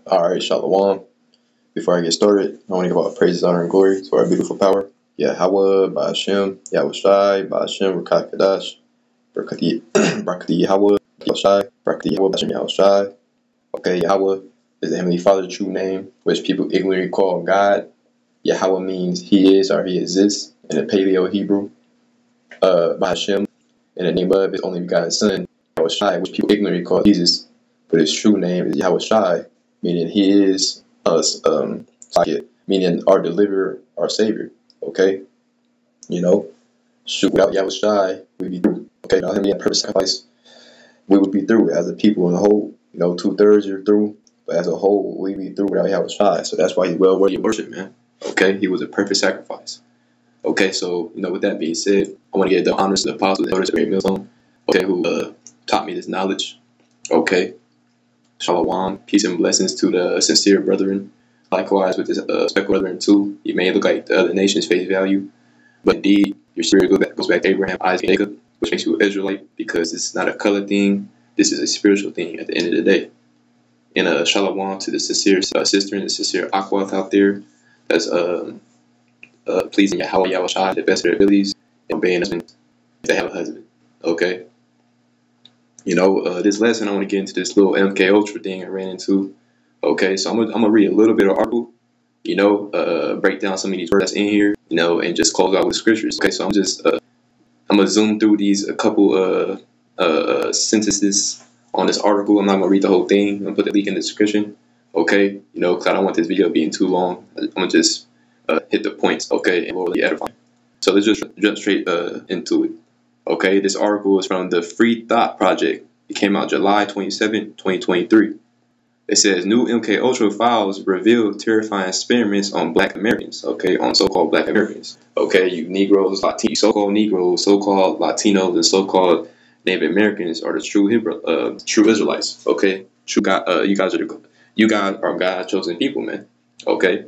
Alright, Shalom. Before I get started, I want to give all praises, honor, and glory to our beautiful power. Yahweh, Ba'ashem, Yahweh Shai, Ba'ashem, Rakat Kadash, Brakati Yahweh, Shai, Brakati Yahweh, Ba'ashem Yahweh Shai. Okay, Yahweh is the Heavenly Father's true name, which people ignorantly call God. Yahweh means He is or He exists in the Paleo Hebrew. Ba'ashem, in the name of His only begotten Son, Yahweh Shai, which people ignorantly call Jesus, but His true name is Yahweh Shai, meaning He is us, meaning our deliverer, our savior. Okay, without Yahweh Shai, we'd be through. Okay, without Him being a perfect sacrifice, we would be through as a people in a whole. 2/3 you're through, but as a whole, we'd be through without Yahweh Shai. So that's why He's well worthy of worship, man. Okay, He was a perfect sacrifice. Okay, so with that being said, I want to give the honors to the apostles and elders of Great Millstone, okay, who taught me this knowledge. Okay, Shalom, peace and blessings to the sincere brethren. Likewise with this speckled brethren too. You may look like the other nations face value, but indeed your spirit goes back to Abraham, Isaac, and Jacob, which makes you an Israelite, because it's not a color thing. This is a spiritual thing at the end of the day. And Shalom to the sincere sister and the sincere Aquath out there that's pleasing Yahweh Shai to the best of their abilities and obeying husband if they have a husband. Okay. This lesson I want to get into this little MK Ultra thing I ran into. Okay, so I'm gonna read a little bit of article, break down some of these words that's in here, and just close out with scriptures. Okay, so I'm gonna zoom through a couple sentences on this article. I'm not gonna read the whole thing. I'm gonna put the link in the description. Okay, because I don't want this video being too long. I'm gonna just hit the points. Okay, and we'll really edify. So let's just jump straight into it. Okay, this article is from the Free Thought Project. It came out July 27, 2023. It says new MK Ultra files reveal terrifying experiments on Black Americans. Okay, on so-called Black Americans. Okay, you Negroes, Latinos, so-called Negroes, so-called Latinos, and so-called Native Americans are the true Israelites. Okay, true God. You guys are God's chosen people, man. Okay,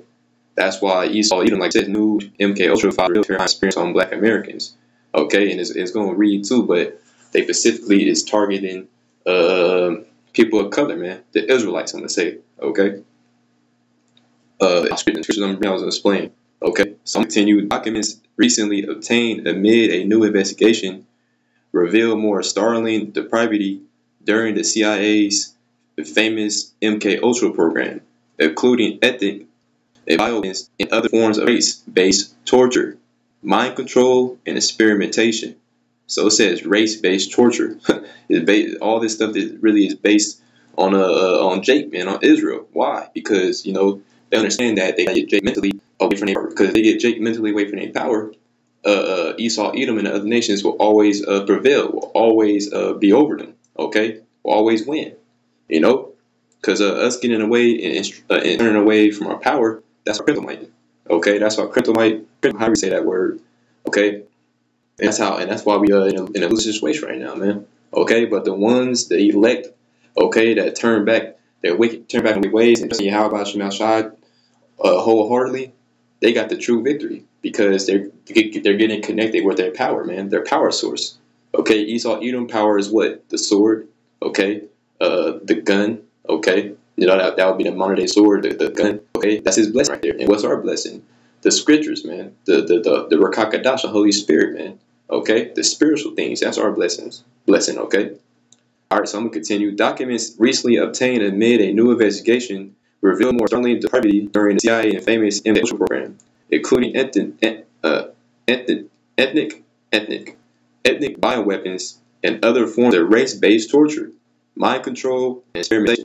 that's why Esau, like I said, new MK Ultra files reveal terrifying experiments on Black Americans. Okay, and it's going to read too, but they specifically is targeting people of color, man, the Israelites, I'm gonna say. Okay, scriptures I'm going to explain. Okay, so continue. Documents recently obtained amid a new investigation reveal more startling depravity during the CIA's famous MK Ultra program, including ethnic violence and other forms of race-based torture, mind control, and experimentation. So it says race-based torture. All this stuff that really is based on Jake, man, on Israel. Why? Because they understand that they get Jake mentally away from their power. Because if they get Jake mentally away from their power, Esau, Edom, and the other nations will always prevail. Will always be over them. Okay, will always win. Because us getting away and turning away from our power, that's our kryptonite. Okay, that's our kryptonite. How do we say that word? Okay. And that's why we are in a losing situation right now, man. Okay, but the ones, the elect, okay, that turn back their ways and see how about Shai wholeheartedly, they got the true victory because they're getting connected with their power, man, their power source. Okay, Esau Edom power is what? The sword. Okay, the gun. Okay, that would be the modern day sword, the gun. Okay, that's his blessing right there. And what's our blessing? The scriptures, man. The Ruach HaKodesh, the Holy Spirit, man. Okay, the spiritual things, that's our blessing, okay? All right, so I'm going to continue. Documents recently obtained amid a new investigation reveal more startling depravity during the CIA and famous MK Ultra program, including ethnic bioweapons and other forms of race-based torture, mind control, and experimentation.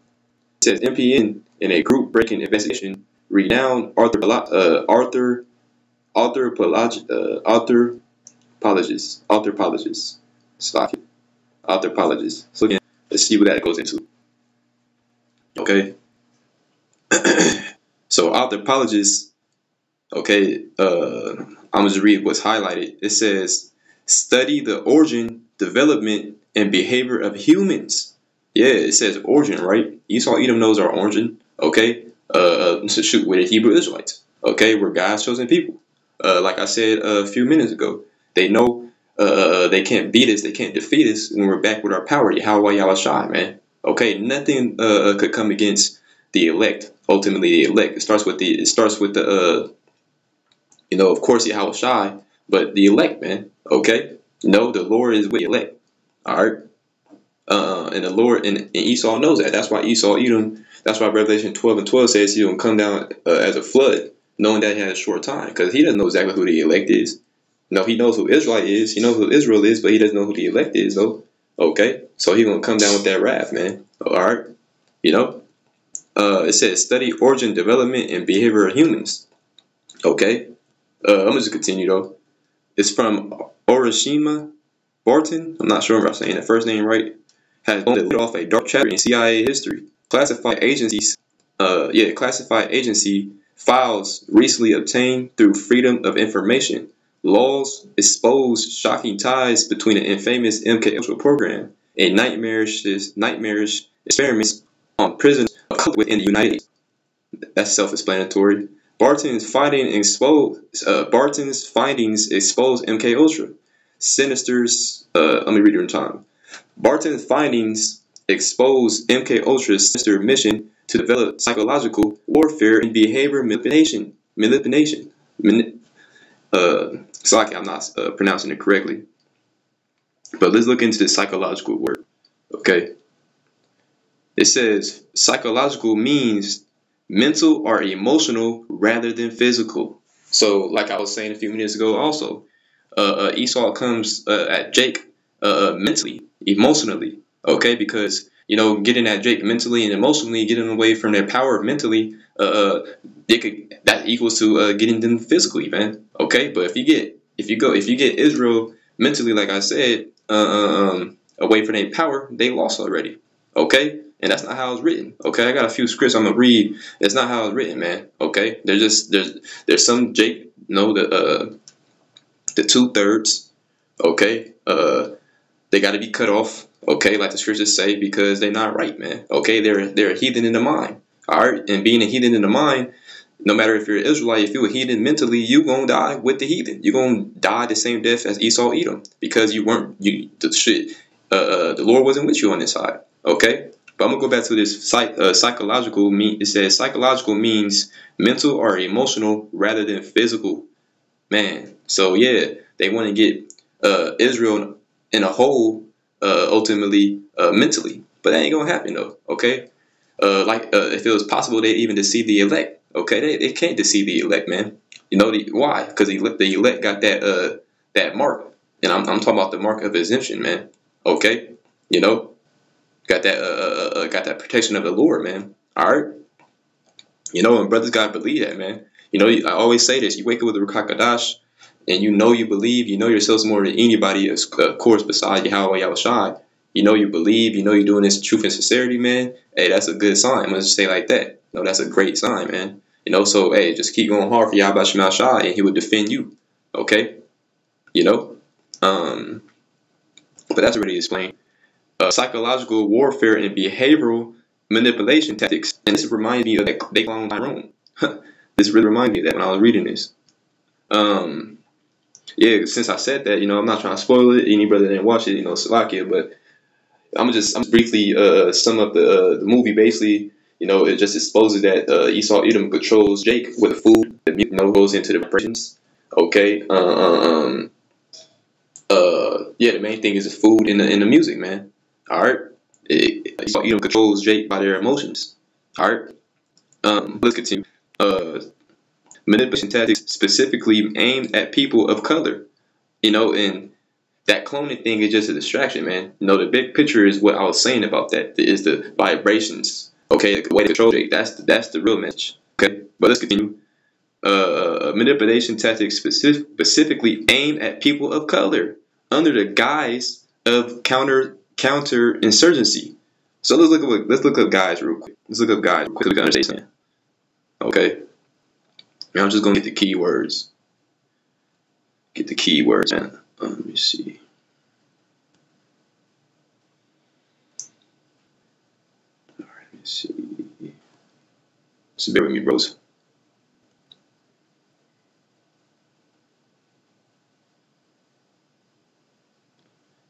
It says MPN, in a group-breaking investigation, renowned anthropologist. So again, let's see what that goes into. Okay. So anthropologists, okay, I'm gonna just read what's highlighted. It says, study the origin, development, and behavior of humans. Yeah, it says origin, right? Esau Edom knows our origin. Okay. Shoot, we're the Hebrew Israelites. Okay, we're God's chosen people. Like I said a few minutes ago, they know they can't beat us, they can't defeat us when we're back with our power. Yahweh Shai, man. Okay, nothing could come against the elect. Ultimately, the elect. It starts with the of course, Yahweh Shai, but the elect, man. Okay, the Lord is with the elect. All right. And the Lord and Esau knows that. That's why Esau Edom. That's why Revelation 12:12 says he will come down as a flood, knowing that he had a short time, because he doesn't know exactly who the elect is. No, he knows who Israel is. He knows who Israel is, but he doesn't know who the elect is, though. Okay, so he's gonna come down with that wrath, man. All right, it says study origin, development, and behavior of humans. Okay, I'm gonna just continue though. It's from Orishima Barton. I'm not sure if I'm saying the first name right. Has lit off a dark chapter in CIA history. Classified agency files recently obtained through Freedom of Information laws expose shocking ties between the infamous MK Ultra program and nightmarish experiments on prisoners of color within the United States. That's self-explanatory. Barton's findings expose MK Ultra sinisters. Let me read it in time. Barton's findings expose MK Ultra's sinister mission to develop psychological warfare and behavior manipulation. Sorry, I'm not pronouncing it correctly. But let's look into the psychological word. Okay. It says psychological means mental or emotional rather than physical. So, like I was saying a few minutes ago, also, Esau comes at Jake mentally, emotionally. Okay, because getting at Jake mentally and emotionally, getting away from their power mentally, that equals to getting them physically, man. Okay, but if you get Israel mentally, like I said, away from their power, they lost already. Okay, and that's not how it's written. Okay, I got a few scripts I'm gonna read. That's not how it's written, man. Okay, there's some Jake, the 2/3. Okay, they got to be cut off. Okay, like the scriptures say, because they're not right, man. Okay, they're a heathen in the mind. All right, and being a heathen in the mind, no matter if you're an Israelite, if you're a heathen mentally, you gonna die with the heathen. You're gonna die the same death as Esau Edom, because the Lord wasn't with you on this side. Okay, but I'm gonna go back to this psychological. It says psychological means mental or emotional rather than physical. Man, so yeah, they want to get Israel in a hole, ultimately, mentally, but that ain't gonna happen though. Okay, if it was possible, they'd even deceive the elect. Okay, they can't deceive the elect, man. Why? Because the elect got that mark, and I'm talking about the mark of exemption, man. Okay, got that protection of the Lord, man. All right, and brothers gotta believe that, man. I always say this: you wake up with the Ruach HaKodesh, and you believe, yourselves more than anybody, of course, besides Yahweh Yahushai. You believe, you're doing this truth and sincerity, man. Hey, that's a good sign. I'm gonna just say it like that. That's a great sign, man. So hey, just keep going hard for Yahweh Shai, and He will defend you. Okay, but that's already explained. Psychological warfare and behavioral manipulation tactics, and this reminds me of that they clone Tyrone. This really reminded me of that when I was reading this. Yeah, since I said that, I'm not trying to spoil it. Any brother that didn't watch it, Salakia, but I'm just briefly sum up the movie. Basically, it just exposes that Esau Edom controls Jake with food that goes into the operations. Okay, yeah, the main thing is the food and the music, man. All right, Esau Edom controls Jake by their emotions. All right, let's continue. Manipulation tactics specifically aimed at people of color, and that cloning thing is just a distraction, man. The big picture is what I was saying about that, is the vibrations. Okay, the way to control Jake, that's the real message. Okay, but let's continue. Manipulation tactics specifically aimed at people of color under the guise of counter-insurgency. So let's look up guys real quick. Let's look up guys real quick so we can understand. Okay. I'm just gonna get the keywords. Man. Let me see. All right, let me see. Just bear with me, bros.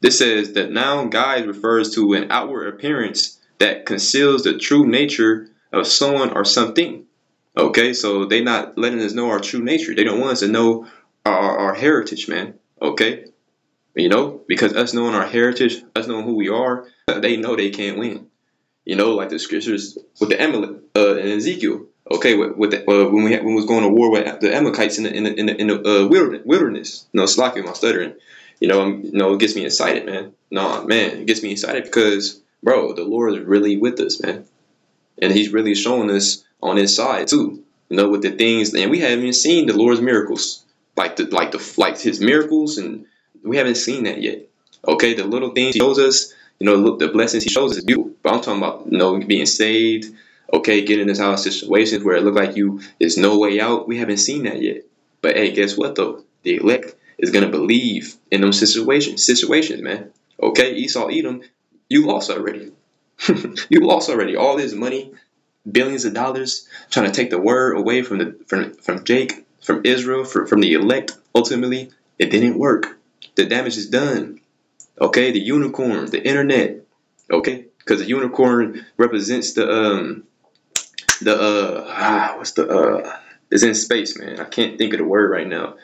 This says that noun guise refers to an outward appearance that conceals the true nature of someone or something. Okay, so they not letting us know our true nature. They don't want us to know our heritage, man. Okay, because us knowing our heritage, us knowing who we are, they know they can't win. Like the scriptures with the Amalek in Ezekiel. Okay, with the, when we was going to war with the Amalekites in the wilderness. Slacking my stuttering. It gets me excited, man. No, man, it gets me excited because, bro, the Lord is really with us, man, and He's really showing us on His side too. With the things, and we haven't even seen the Lord's miracles, like His miracles, and we haven't seen that yet. Okay, the little things He shows us. Look, the blessings He shows us is beautiful. But I'm talking about, being saved, okay, getting us out of situations where it look like there's no way out. We haven't seen that yet. But hey, guess what though? The elect is gonna believe in those situations, man. Okay, Esau, Edom, you lost already. You lost already. All this money, billions of dollars, trying to take the word away from Jake, from Israel, from the elect. Ultimately, it didn't work. The damage is done. Okay, the unicorn, the internet. Okay, because the unicorn represents it's in space, man. I can't think of the word right now.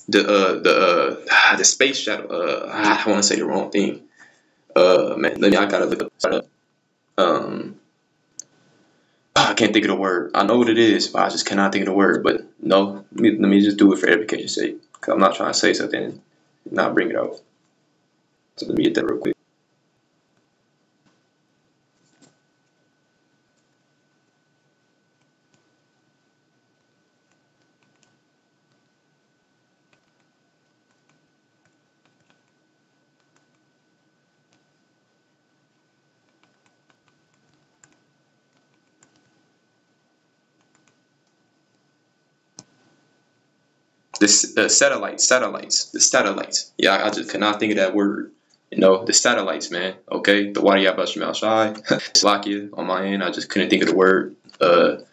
The space shuttle. I want to say the wrong thing. Man, I gotta look up. I can't think of the word. I know what it is, but I just cannot think of the word. But no, let me just do it for education's sake. Cause I'm not trying to say something and not bring it out. So let me get that real quick. The satellites. Yeah, I just cannot think of that word. The satellites, man. Okay, the Wadi Yabashim Shai, Slovakia on my end. I just couldn't think of the word. But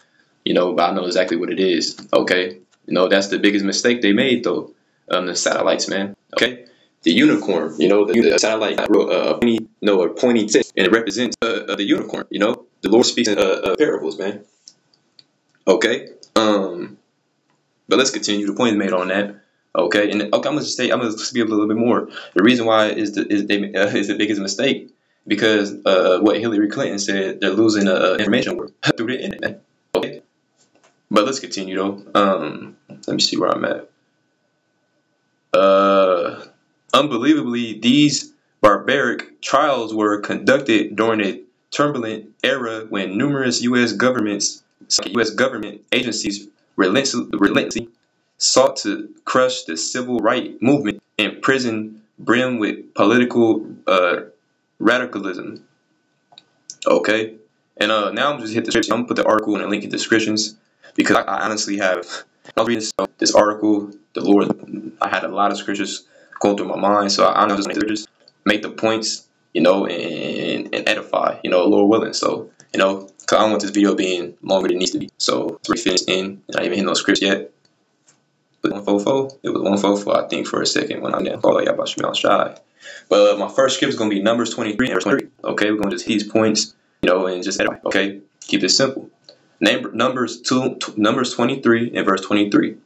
I know exactly what it is. Okay, that's the biggest mistake they made though. The satellites, man. Okay, the unicorn. The satellite a pointy tip, and it represents the unicorn. The Lord speaks in parables, man. Okay. But let's continue. The point is made on that. Okay, and okay, I'm gonna speak a little bit more. The reason why is the biggest mistake because what Hillary Clinton said, they're losing information war through the internet. Okay, but let's continue though. Let me see where I'm at. Unbelievably, these barbaric trials were conducted during a turbulent era when numerous U.S. government agencies relentlessly sought to crush the civil rights movement and prison brim with political radicalism. Okay, and now I'm just hit the description. I'm gonna put the article and a link in the descriptions because I honestly have. I was reading this article. The Lord, I had a lot of scriptures going through my mind, so I know just make the points, and edify, Lord willing. So, because I don't want this video being longer than it needs to be. So it's already finished and not even hitting no scripts yet. But 144, it was 144, I think, for a second when I'm down. Oh, y'all about to shy. But my first script is gonna be Numbers 23 and verse 23. Okay, we're gonna just hit these points, and just edify. Okay, keep it simple. Numbers 23 and verse 23.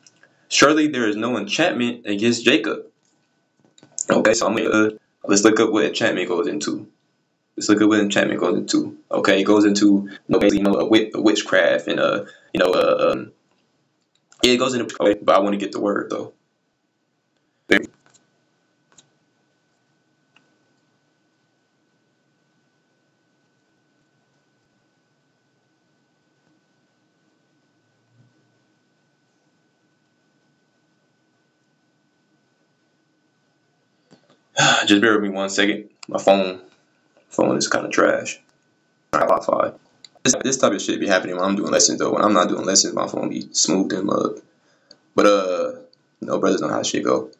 Surely there is no enchantment against Jacob. Okay, so I'm gonna let's look up what enchantment goes into. Okay, it goes into witchcraft and it goes into, okay, but I want to get the word though. Just bear with me 1 second. My phone is kind of trash. Wi-Fi. This type of shit be happening when I'm doing lessons though. When I'm not doing lessons, my phone be smooth and mug. But brothers know how shit go.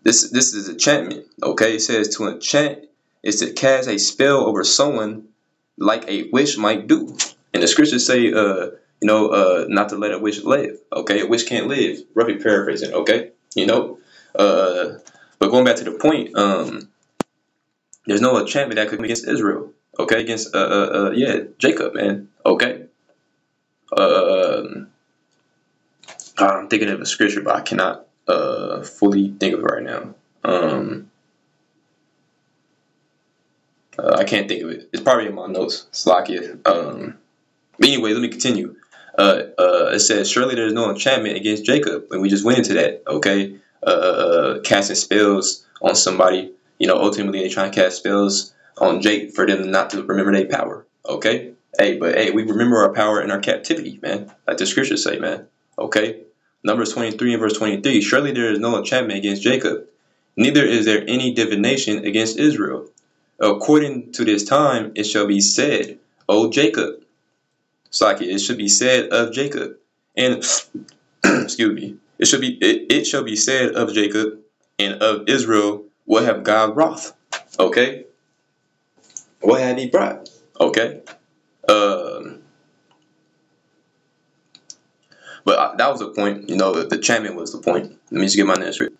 This is enchantment. Okay, it says to enchant is to cast a spell over someone like a witch might do. And the scriptures say not to let a witch live. Okay, a witch can't live. Roughly paraphrasing. Okay, but going back to the point, there's no enchantment that could come against Israel. Okay, against yeah, Jacob, man. Okay. Um, I'm thinking of a scripture, but I cannot fully think of it right now. Um, I can't think of it. It's probably in my notes. Slakia. But anyway, let me continue. It says, surely there is no enchantment against Jacob. And we just went into that, okay? Casting spells on somebody. You know, ultimately they try and cast spells on Jake for them not to remember their power, okay? Hey, but hey, we remember our power in our captivity, man. Like the scriptures say, man. Okay? Numbers 23 and verse 23. Surely there is no enchantment against Jacob, neither is there any divination against Israel. According to this time, it shall be said, O Jacob. Saki, it should be said of Jacob, and excuse me, it shall be said of Jacob and of Israel, what have God wrought? Okay, what have He brought? Okay, um, but that was the point. You know, the enchantment was the point. Let me just get my next script.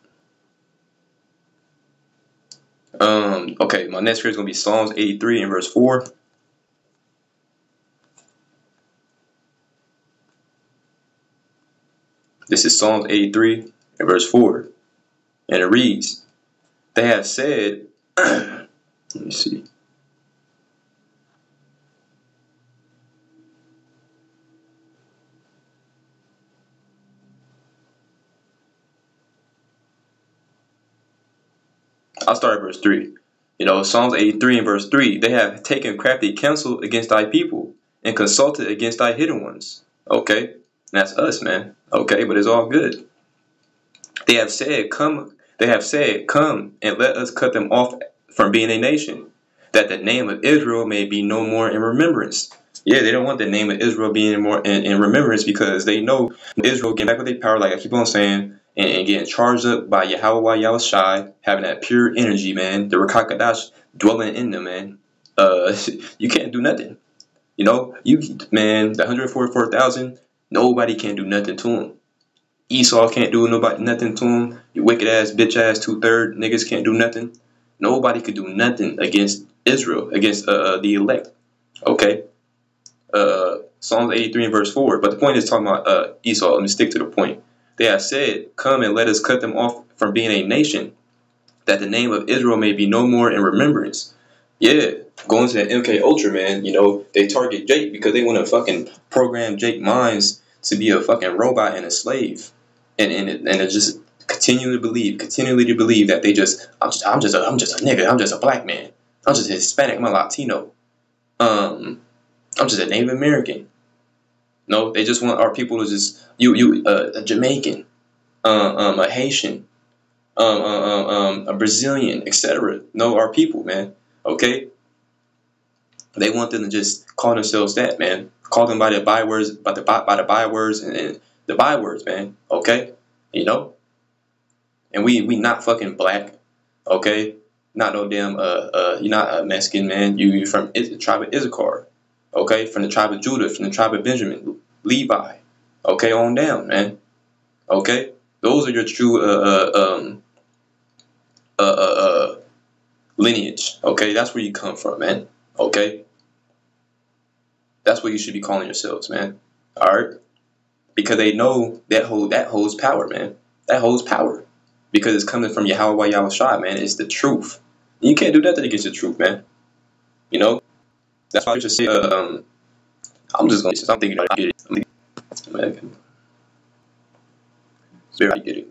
Okay, my next script is gonna be Psalms 83 and verse 4. This is Psalms 83 and verse 4, and it reads, "They have said." Let me see. I'll start at verse 3. You know, Psalms 83 and verse 3, they have taken crafty counsel against thy people and consulted against thy hidden ones. Okay, that's us, man. Okay, but it's all good. They have said, come and let us cut them off from being a nation, that the name of Israel may be no more in remembrance. Yeah, they don't want the name of Israel being more in remembrance because they know Israel getting back with their power, like I keep on saying, and getting charged up by Yahweh Yahushai, having that pure energy, man, the Rakakadash dwelling in them, man. You can't do nothing. You know, man, the 144,000, nobody can do nothing to them. Esau can't do nothing to him. You wicked ass, bitch ass, 2/3 niggas can't do nothing. Nobody could do nothing against Israel, against the elect. Okay, Psalms 83 and verse 4. But the point is talking about Esau. Let me stick to the point. They have said, come and let us cut them off from being a nation, that the name of Israel may be no more in remembrance. Yeah, going to that MK Ultra, man. You know, they target Jake because they want to fucking program Jake minds to be a fucking robot and a slave, and just continually to believe that I'm just a nigga, I'm just a black man, I'm just a Hispanic, I'm a Latino, I'm just a Native American. No, they just want our people to just a Jamaican, a Haitian, a Brazilian, etc. No, our people, man. Okay, they want them to just call themselves that, man. Call them by the bywords, by the bywords and the bywords, man. Okay, you know. And we not fucking black, okay? Not no damn you're not a Mexican, man. You're from the tribe of Issachar, okay? From the tribe of Judah, from the tribe of Benjamin, Levi, okay? On down, man. Okay, those are your true lineage. Okay, that's where you come from, man. Okay, that's what you should be calling yourselves, man. All right, because they know that holds power, man. That holds power because it's coming from Yahweh Yahushua, man. It's the truth. You can't do nothing against the truth, man. You know, that's why I just say, I'm just gonna say something. I get it, man. I get it.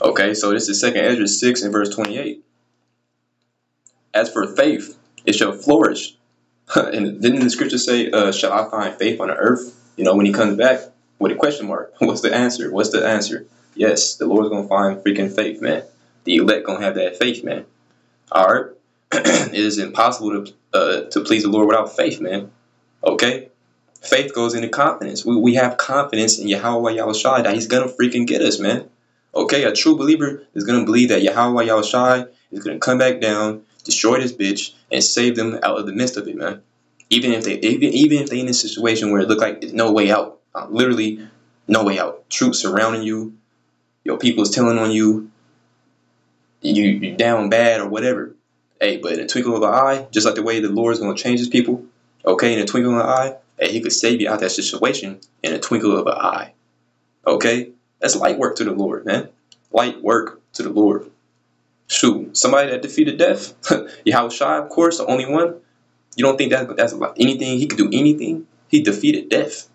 Okay, so this is Second Ezra 6 and verse 28. As for faith, it shall flourish. And didn't the scripture say, shall I find faith on the earth? You know, when he comes back with a question mark. What's the answer? What's the answer? Yes, the Lord's gonna find freaking faith, man. The elect gonna have that faith, man. Alright? It is impossible to please the Lord without faith, man. Okay? Faith goes into confidence. We have confidence in Yahweh Yahushua that He's gonna freaking get us, man. Okay, a true believer is gonna believe that Yahweh Yahushai is gonna come back down, destroy this bitch, and save them out of the midst of it, man. Even if they in a situation where it look like there's no way out, literally no way out. Troops surrounding you, your people is telling on you, you down bad or whatever. Hey, but in a twinkle of an eye, just like the way the Lord is gonna change His people, okay, in a twinkle of an eye, hey, He could save you out that situation in a twinkle of an eye. Okay, that's light work to the Lord, man. Light work to the Lord. Shoot, somebody that defeated death, Yahushua, of course, the only one. You don't think that's like anything? He could do anything. He defeated death.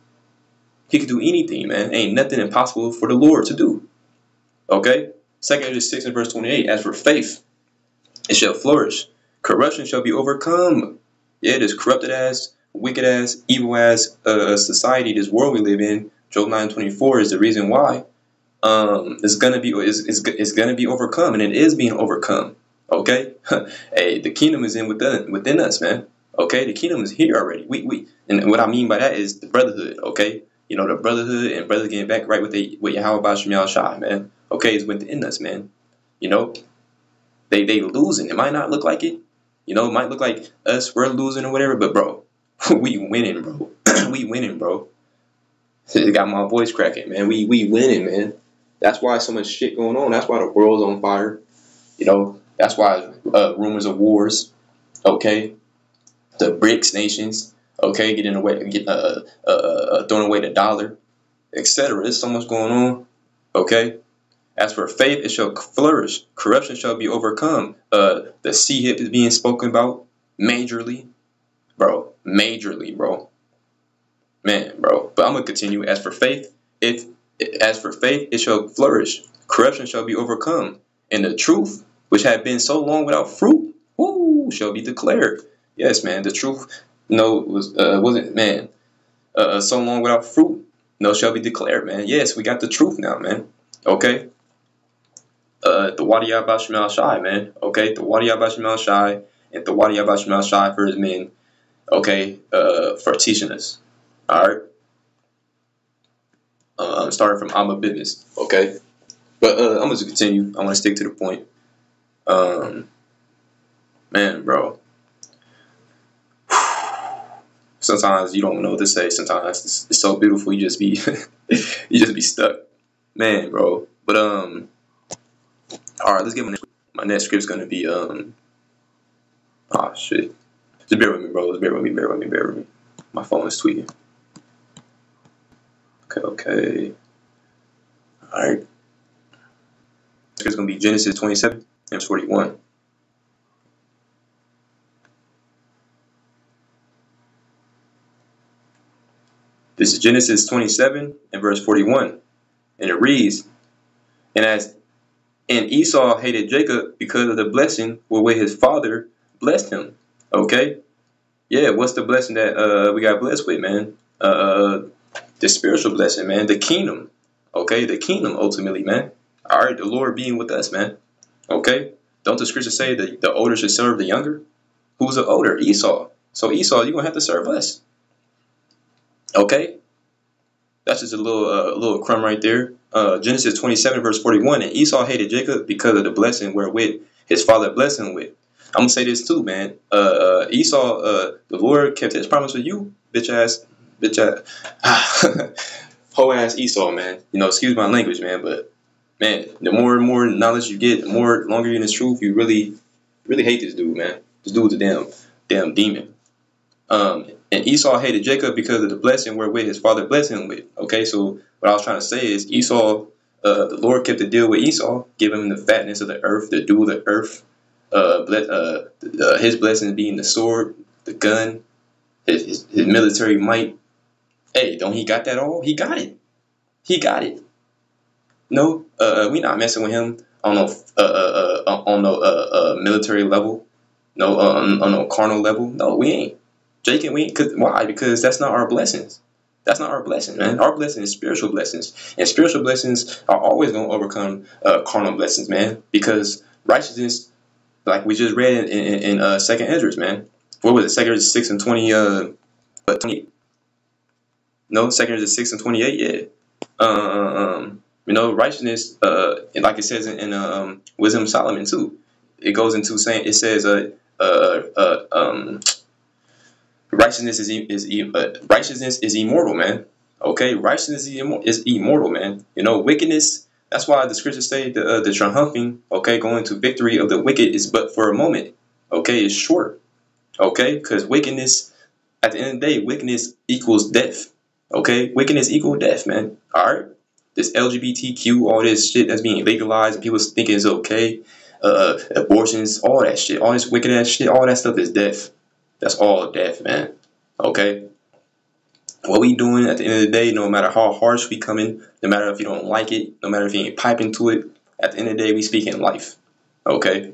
He could do anything, man. Ain't nothing impossible for the Lord to do. Okay? 2 Peter 6 and verse 28. As for faith, it shall flourish. Corruption shall be overcome. Yeah, this corrupted ass, wicked ass, evil ass society, this world we live in. Job 9:24 is the reason why. It's gonna be overcome, and it is being overcome. Okay, hey, the kingdom is within us, man. Okay, the kingdom is here already. And what I mean by that is the brotherhood. Okay, you know, the brotherhood and brothers getting back right with Yahweh Bashim Yahushai, man. Okay, it's within us, man. You know, they losing. It might not look like it. You know, it might look like we're losing or whatever, but bro, we winning, bro. We winning, bro. It got my voice cracking, man. We winning, man. That's why so much shit going on. That's why the world's on fire. You know, that's why rumors of wars. Okay, the BRICS nations. Okay, throwing away the dollar, etc. There's so much going on. Okay. As for faith, it shall flourish. Corruption shall be overcome. The sea hip is being spoken about majorly, bro. Majorly, bro. Man, bro. But I'm gonna continue. As for faith, it shall flourish. Corruption shall be overcome, and the truth, which had been so long without fruit, shall be declared. Yes, man. The truth, wasn't, man. So long without fruit, shall be declared, man. Yes, we got the truth now, man. Okay. The Wadi Bashim Shai, man. Okay, the Wadi Bashim Shai and the Wadi Bashim Shai for his men. Okay, for teaching us. All right. I'm starting from I'm a business. Okay, but I'm gonna continue. I want to stick to the point. Man, bro. Sometimes you don't know what to say. Sometimes it's so beautiful. You just be you just be stuck, man, bro. But all right, let's get my next script's gonna be shit. Just bear with me, bro. Just bear with me. My phone is tweaking. Okay. All right. It's gonna be Genesis 27 and 41. This is Genesis 27 and verse 41, and it reads, And Esau hated Jacob because of the blessing wherewith his father blessed him. Okay? Yeah, what's the blessing that we got blessed with, man? The spiritual blessing, man. The kingdom. Okay? The kingdom, ultimately, man. All right, the Lord being with us, man. Okay? Don't the scripture say that the older should serve the younger? Who's the older? Esau. So Esau, you're going to have to serve us. Okay? That's just a little crumb right there. Genesis 27 verse 41. And Esau hated Jacob because of the blessing wherewith his father blessed him with. I'm gonna say this too, man. Esau, the Lord kept his promise with you, bitch ass, whole ass Esau, man. You know, excuse my language, man, but man, the more and more knowledge you get, the more longer you're in this truth, you really hate this dude, man. This dude's a damn demon. And Esau hated Jacob because of the blessing wherewith his father blessed him with. Okay, so what I was trying to say is Esau, the Lord kept the deal with Esau, giving him the fatness of the earth, the dew of the earth, his blessings being the sword, the gun, his military might. Hey, don't he got that all? He got it. He got it. No, we not messing with him on no military level, no on no carnal level. No, we ain't. Jacob, why? Because that's not our blessings. That's not our blessing, man. Our blessing is spiritual blessings. And spiritual blessings are always going to overcome carnal blessings, man. Because righteousness, like we just read in 2nd Esdras, man. What was it? 2nd Esdras 6 and 20, 28? No, 2nd Esdras 6 and 28, yeah. You know, righteousness, and like it says in Wisdom of Solomon too. It goes into saying, it says righteousness is immortal, man. Okay, righteousness is immortal, man. You know, wickedness. That's why the scriptures say the triumphing, okay, going to victory of the wicked is but for a moment. Okay, it's short. Okay, because wickedness, at the end of the day, wickedness equals death. Okay, wickedness equals death, man. All right, this LGBTQ, all this shit that's being legalized, and people thinking it's okay. Abortions, all that shit, all this wicked ass shit, all that stuff is death. That's all death, man. Okay? What we doing at the end of the day, no matter how harsh we coming, no matter if you don't like it, no matter if you ain't piping to it, at the end of the day, we speak in life. Okay?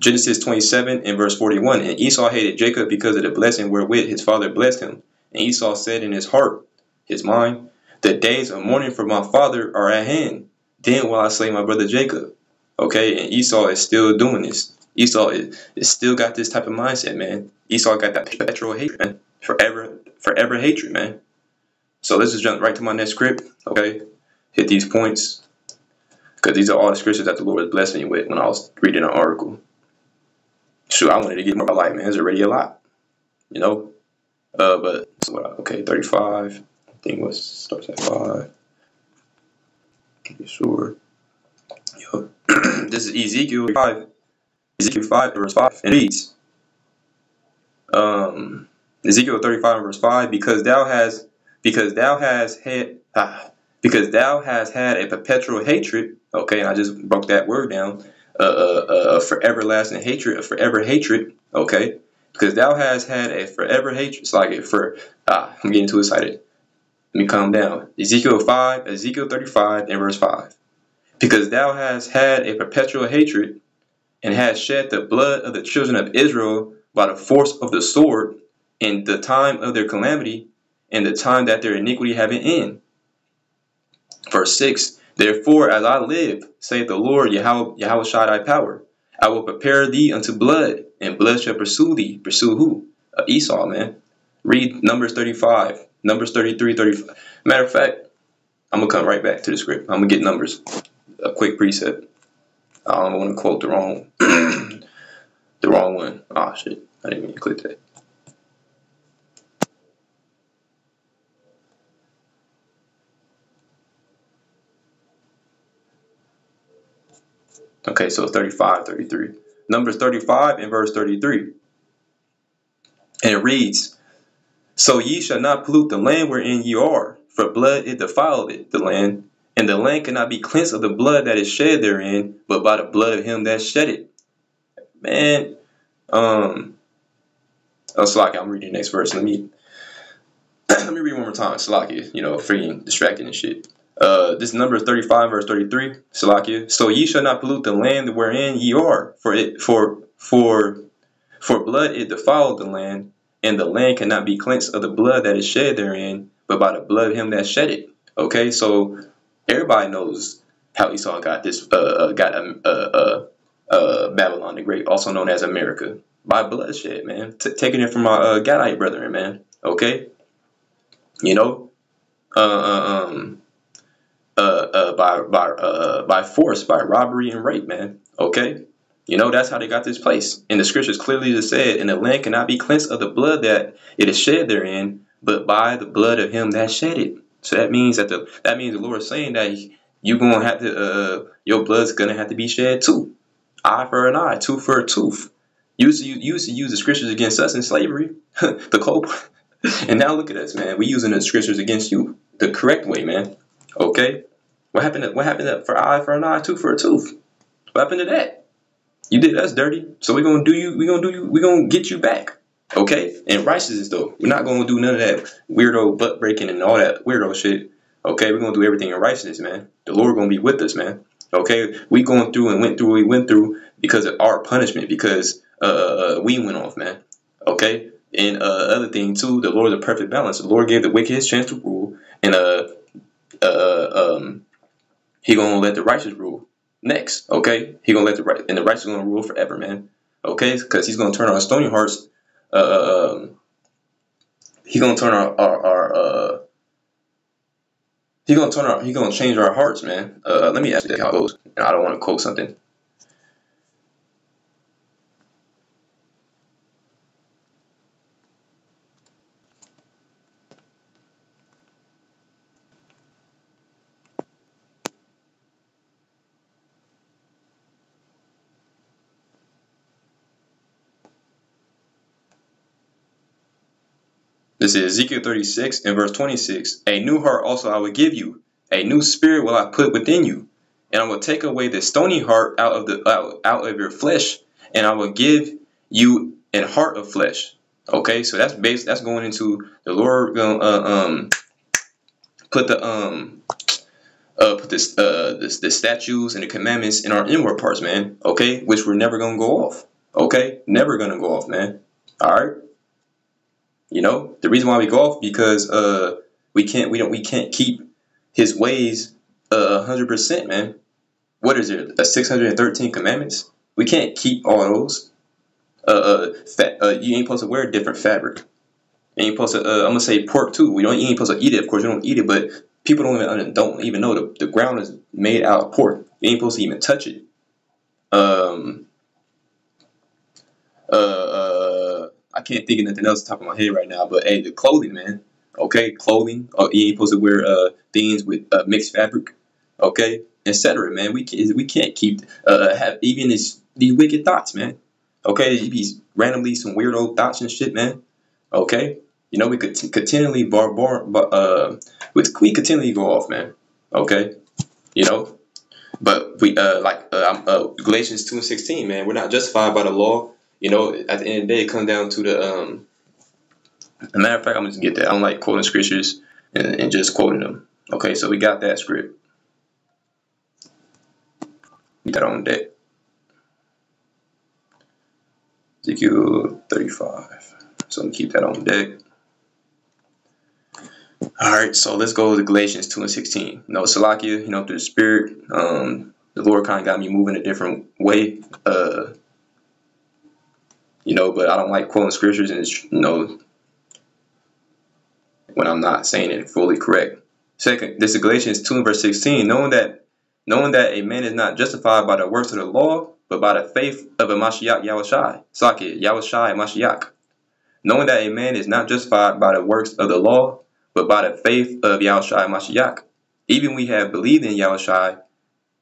Genesis 27 and verse 41. And Esau hated Jacob because of the blessing wherewith his father blessed him. And Esau said in his heart, his mind, the days of mourning for my father are at hand. Then will I slay my brother Jacob. Okay? And Esau is still doing this. Esau is still got this type of mindset, man. Esau got that perpetual hatred, man. Forever hatred, man. So let's just jump right to my next script, okay? Hit these points, because these are all the scriptures that the Lord blessed me with when I was reading an article. Shoot, I wanted to get more light, man. There's already a lot, you know? But, so what, okay, 35. I think it starts at 5. Be sure. Yo, this is Ezekiel 5. Ezekiel 5 verse 5. And it reads, Ezekiel 35 verse 5, because thou hast had a perpetual hatred. Okay, and I just broke that word down. For everlasting hatred, a forever hatred. Okay, because thou hast had a forever hatred. It's like it for I'm getting too excited. Let me calm down. Ezekiel 35 and verse 5. Because thou hast had a perpetual hatred, and hast shed the blood of the children of Israel by the force of the sword, in the time of their calamity, and the time that their iniquity have an end. Verse 6. Therefore, as I live, saith the Lord Yahweh Shaddai power, I will prepare thee unto blood, and blood shall pursue thee. Pursue who? Esau, man. Read Numbers 35, Numbers 33, 35. Matter of fact, I'm going to come right back to the script. I'm going to get Numbers. A quick precept. I don't want to quote the wrong the wrong one. Oh, shit. I didn't mean to click that. Okay, so 35, 33. Numbers 35 and verse 33. And it reads, so ye shall not pollute the land wherein ye are, for blood it defiled it, the land, and the land cannot be cleansed of the blood that is shed therein, but by the blood of him that shed it. Man, Slacky, I'm reading the next verse. Let me read one more time. Slacky, freaking distracted and shit. This number is 35 verse 33. Salakia. So ye shall not pollute the land wherein ye are, for blood it defiled the land, and the land cannot be cleansed of the blood that is shed therein, but by the blood of him that shed it. Okay, so everybody knows how Esau got this. Babylon the Great, also known as America, by bloodshed, man. Taking it from my Gadite brethren, man. Okay, by force, by robbery and rape, man. Okay, that's how they got this place. And the scriptures clearly just said, and the land cannot be cleansed of the blood that it is shed therein, but by the blood of him that shed it. So that means the Lord is saying that you gonna have to your blood's gonna have to be shed too. Eye for an eye, tooth for a tooth. Used to use the scriptures against us in slavery, the cold. And now look at us, man. We using the scriptures against you the correct way, man. Okay, what happened for eye for an eye, tooth for a tooth? What happened to that? You did us dirty, so we're gonna get you back. Okay, and righteousness though, we're not gonna do none of that weirdo butt breaking and all that weirdo shit. Okay, we're gonna do everything in righteousness, man. The Lord gonna be with us, man. Okay, we going through and went through what we went through because of our punishment, because we went off, man. Okay, and other thing too, the Lord is a perfect balance. The Lord gave the wicked his chance to rule, and he gonna let the righteous rule next. Okay, he gonna let the righteous gonna rule forever, man. Okay, because he's gonna turn our stony hearts. He gonna turn He gonna turn our, he gonna change our hearts, man. Let me ask you how it goes. I don't want to quote something. This is Ezekiel 36 and verse 26. A new heart also I will give you. A new spirit will I put within you. And I will take away the stony heart out of your flesh, and I will give you an heart of flesh. Okay, so that's going into the Lord gonna put the statues and the commandments in our inward parts, man. Okay, which we're never gonna go off. Okay, never gonna go off, man. All right. The reason why we go off because we can't keep his ways 100%, man. What is there? 613 commandments? We can't keep all those. You ain't supposed to wear a different fabric. You ain't supposed to. I'm gonna say pork too. You ain't supposed to eat it. Of course, you don't eat it, but people don't even know the ground is made out of pork. You ain't supposed to even touch it. I can't think of nothing else top of my head right now. But hey, the clothing, man. Okay, clothing. You ain't supposed to wear things with mixed fabric. Okay, etc. Man, we can't keep have even these wicked thoughts, man. Okay, you be randomly some weirdo thoughts and shit, man. Okay, we could continually we continually go off, man. Okay, but we Galatians 2:16, man. We're not justified by the law. At the end of the day, it comes down to the As a matter of fact, I'm just get that. I don't like quoting scriptures and just quoting them. Okay, so we got that script. We got on deck. Ezekiel 35. So I'm gonna keep that on deck. Alright, so let's go to Galatians 2:16. Salakia, through the Spirit, the Lord kind of got me moving a different way. But I don't like quoting scriptures and when I'm not saying it fully correct. Second, this is Galatians 2 and verse 16, knowing that a man is not justified by the works of the law, but by the faith of a Mashiach Yahushai. Salakia, Yahushai Mashiach. Knowing that a man is not justified by the works of the law, but by the faith of Yahushua Mashiach. Even we have believed in Yahushua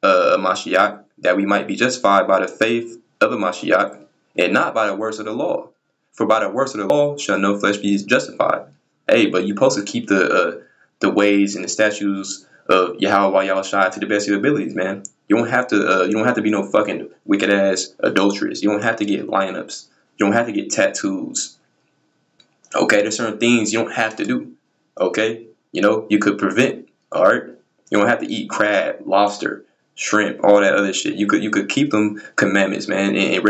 Mashiach, that we might be justified by the faith of a Mashiach, and not by the works of the law. For by the works of the law shall no flesh be justified. Hey, but you're supposed to keep the ways and the statutes of Yahweh Yahushua to the best of your abilities, man. You don't have to be no fucking wicked ass adulteress. You don't have to get lineups. You don't have to get tattoos. Okay, there's certain things you don't have to do. Okay, you could prevent. All right, you don't have to eat crab, lobster, shrimp, all that other shit. You could keep them commandments, man, and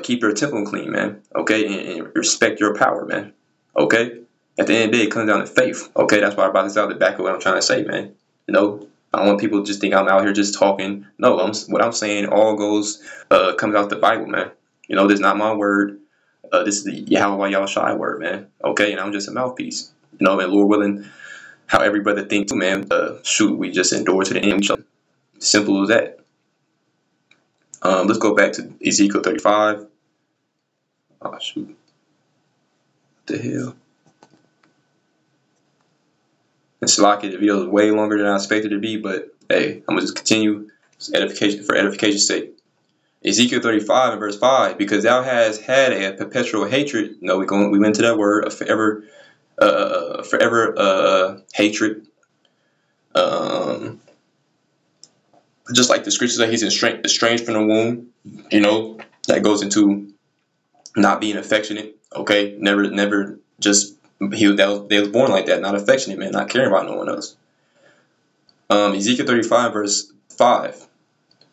keep your temple clean, man. Okay, and respect your power, man. Okay, at the end of the day, it comes down to faith. Okay, that's why I brought this out the back of what I'm trying to say, man. I don't want people to just think I'm out here just talking. No, what I'm saying all comes out the Bible, man. This is not my word. This is the Yahweh Yahushai word, man. Okay, and I'm just a mouthpiece. And Lord willing, how every brother thinks too, man. We just endure to the end. Simple as that. Let's go back to Ezekiel 35. Oh shoot. What the hell? And Salaki, the video is way longer than I expected it to be, but hey, I'm gonna just continue for edification's sake. Ezekiel 35 and verse 5, because thou hast had a perpetual hatred. We went to that word, a forever hatred. Just like the scriptures that he's estranged from the womb, that goes into not being affectionate. Okay, never just they was born like that, not affectionate, man, not caring about no one else. Ezekiel 35 verse 5.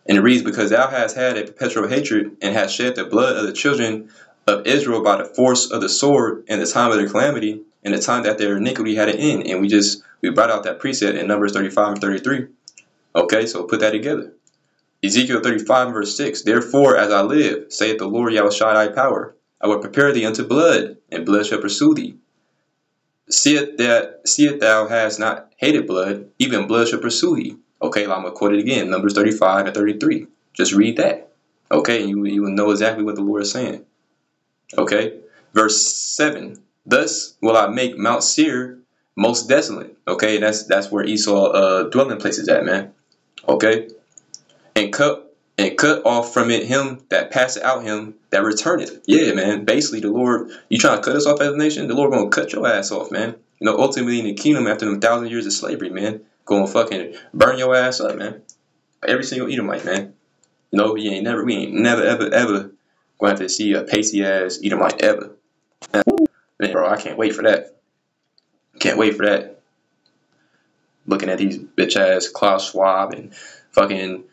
And it reads, because thou hast had a perpetual hatred, and hast shed the blood of the children of Israel by the force of the sword in the time of their calamity, and the time that their iniquity had an end. And we brought out that precept in Numbers 35 and 33. Okay, so put that together. Ezekiel 35 and verse 6. Therefore, as I live, saith the Lord Yahushua thy power, I will prepare thee unto blood, and blood shall pursue thee. seeth thou hast not hated blood, even blood shall pursue thee. Okay, I'm gonna quote it again, Numbers 35 and 33. Just read that. Okay, and you will know exactly what the Lord is saying. Okay, verse 7. Thus will I make Mount Seir most desolate. Okay, that's where Esau dwelling place is at, man. Okay, and cut off from it him that passeth out, him that returneth. Yeah, man. Basically, the Lord, you trying to cut us off as a nation, the Lord gonna cut your ass off, man. You know, ultimately in the kingdom after them 1,000 years of slavery, man, gonna fucking burn your ass up, man. Every single Edomite, man. You know, we ain't never ever gonna have to see a pasty ass Edomite ever. Man, bro, I can't wait for that. Can't wait for that. Looking at these bitch ass Klaus Schwab and fucking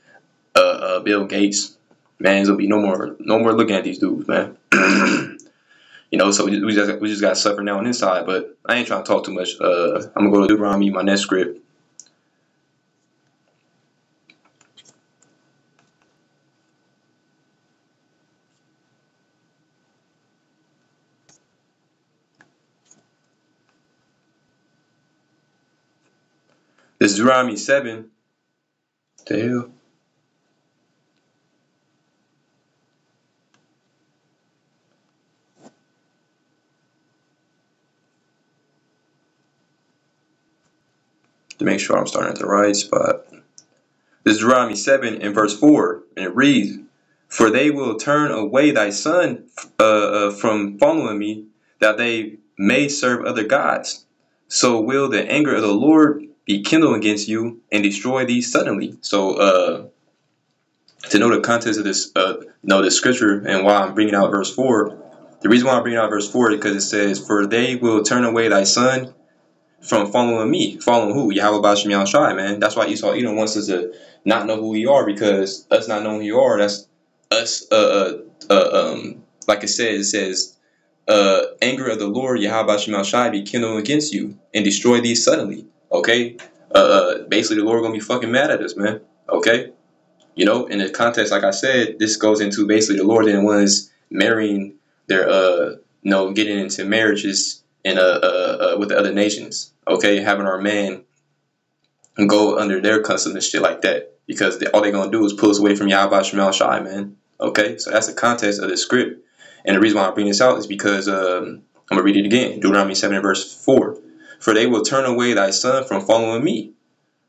Bill Gates, man, there's gonna be no more looking at these dudes, man. You know, so we just got to suffer now on this side. But I ain't trying to talk too much. I'm gonna go to Deuteronomy, my next script. This is Deuteronomy 7. What the hell? To make sure I'm starting at the right spot. This is Deuteronomy 7 and verse 4, and it reads, "For they will turn away thy son from following me, that they may serve other gods. So will the anger of the Lord be kindled against you, and destroy thee suddenly." So to know the context of this, know the scripture and why I'm bringing out verse 4. The reason why I'm bringing out verse 4 is because it says, "For they will turn away thy son from following me." Following who? Yahweh Bashim Yahushai, man. That's why Esau Edom wants us to not know who we are, because us not knowing who you are, that's us. Like it says, anger of the Lord Yahweh Bashim Yahushai be kindled against you and destroy thee suddenly. Okay. Basically, the Lord gonna be fucking mad at us, man. Okay. You know, in the context, like I said, this goes into basically the Lord didn't want us marrying their, getting into marriages and with the other nations. Okay, having our man go under their customs and shit like that, because all they're gonna do is pull us away from Yahweh Shemal Shai, man. Okay, so that's the context of the script, and the reason why I bring this out is because I'm gonna read it again, Deuteronomy 7 verse 4. "For they will turn away thy son from following me."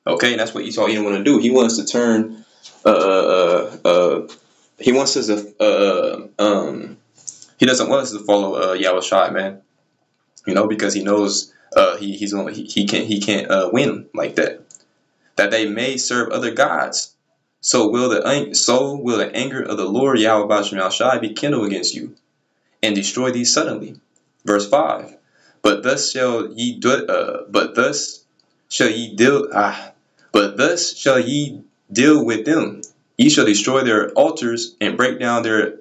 Okay, and that's what Esau didn't want to do. He wants to turn. He wants us to. He doesn't want us to follow Yahweh Shai, man. You know, because he knows he can't win like that. "That they may serve other gods. So will the anger of the Lord Yahweh Bashim Shai be kindled against you, and destroy thee suddenly." Verse 5. But thus shall ye deal with them. Ye shall destroy their altars, and break down their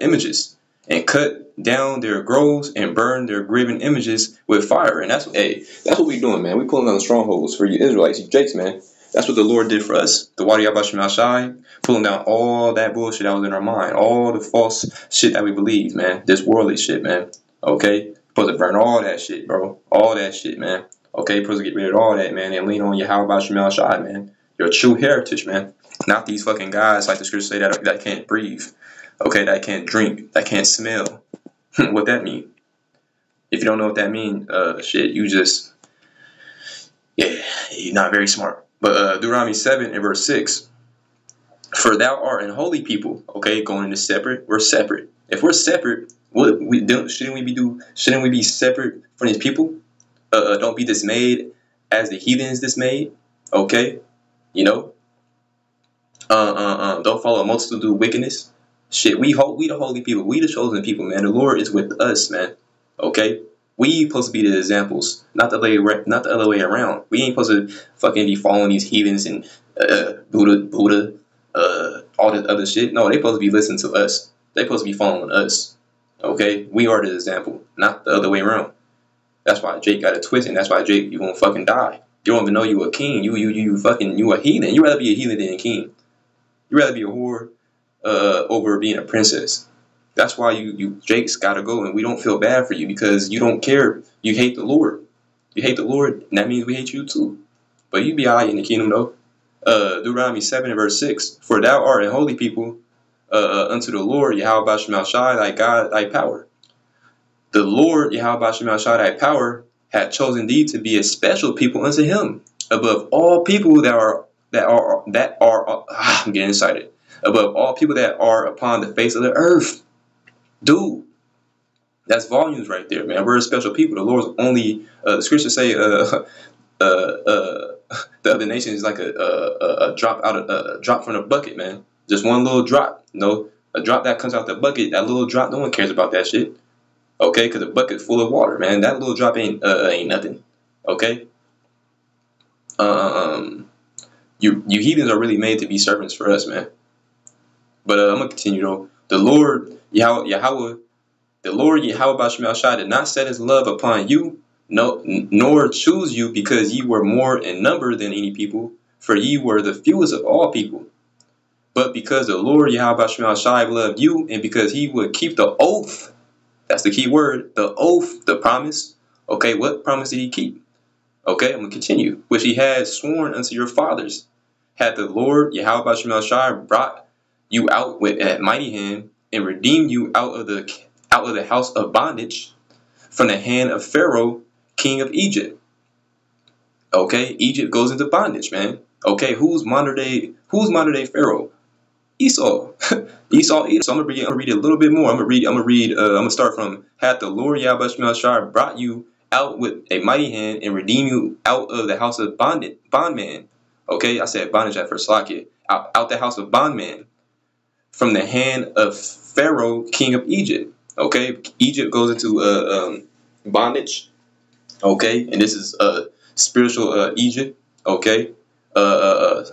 images, and cut down their groves, and burn their graven images with fire. And that's what we doing, man. We pulling down strongholds for you Israelites, you Jakes, man. That's what the Lord did for us. The Wadi Abashim Shai, pulling down all that bullshit that was in our mind, all the false shit that we believe, man. This worldly shit, man. Okay? Supposed to burn all that shit, bro. All that shit, man. Okay? Supposed to get rid of all that, man, and lean on Yahweh Bashim Shai, man. Your true heritage, man. Not these fucking guys, like the scriptures say, that can't breathe. Okay? That can't drink. That can't smell. What that mean? If you don't know what that mean, shit, you just, you're not very smart. But Deuteronomy 7 and verse 6. "For thou art an holy people." Okay, going into separate. We're separate. If we're separate, shouldn't we be separate from these people? Don't be dismayed as the heathen is dismayed. Okay, you know. Don't follow a multitude of wickedness. Shit, we the holy people. We the chosen people, man. The Lord is with us, man. Okay. We supposed to be the examples, not the other way around. We ain't supposed to fucking be following these heathens and Buddha, all this other shit. No, they supposed to be listening to us. They supposed to be following us. Okay, we are the example, not the other way around. That's why Jake got it twisted. That's why Jake, you gonna fucking die. You don't even know you a king. You a heathen. You rather be a heathen than a king. You rather be a whore over being a princess. That's why you Jake's gotta go, and we don't feel bad for you because you don't care. You hate the Lord. You hate the Lord, and that means we hate you too. But you be alright in the kingdom though. Deuteronomy 7 and verse 6. For thou art a holy people unto the Lord, Yahweh Shemel Shai, thy God, thy power. The Lord, Yahweh Shemel Shai, thy power, hath chosen thee to be a special people unto him, above all people I'm getting excited. Above all people that are upon the face of the earth. Dude, that's volumes right there, man. We're a special people. The Lord's only, the scriptures say, the other nation is like a drop out of a drop from the bucket, man. Just one little drop, a drop that comes out the bucket. That little drop, no one cares about that shit, okay? Because the bucket's full of water, man. That little drop ain't nothing, okay? You heathens are really made to be servants for us, man. But I'm gonna continue though. The Lord Yahweh Bashmel Shai did not set his love upon you, no, nor choose you because ye were more in number than any people, for ye were the fewest of all people. But because the Lord Yahweh Bashmel Shai loved you, and because he would keep the oath, that's the key word, the oath, the promise. Okay, what promise did he keep? Okay, I'm gonna continue. Which he had sworn unto your fathers. Had the Lord Yahweh Bashmel Shai brought you out with a mighty hand and redeemed you out of the house of bondage from the hand of Pharaoh, king of Egypt. Okay, Egypt goes into bondage, man. Okay, who's modern day Pharaoh? Esau. Esau. So I'm gonna read it a little bit more. I'm gonna start from had the Lord Yahweh Shai brought you out with a mighty hand and redeemed you out of the house of bondman. Okay, I said bondage at first, Slakia. Out the house of bondman from the hand of Pharaoh, king of Egypt. Okay, Egypt goes into bondage. Okay, and this is spiritual Egypt. Okay, no,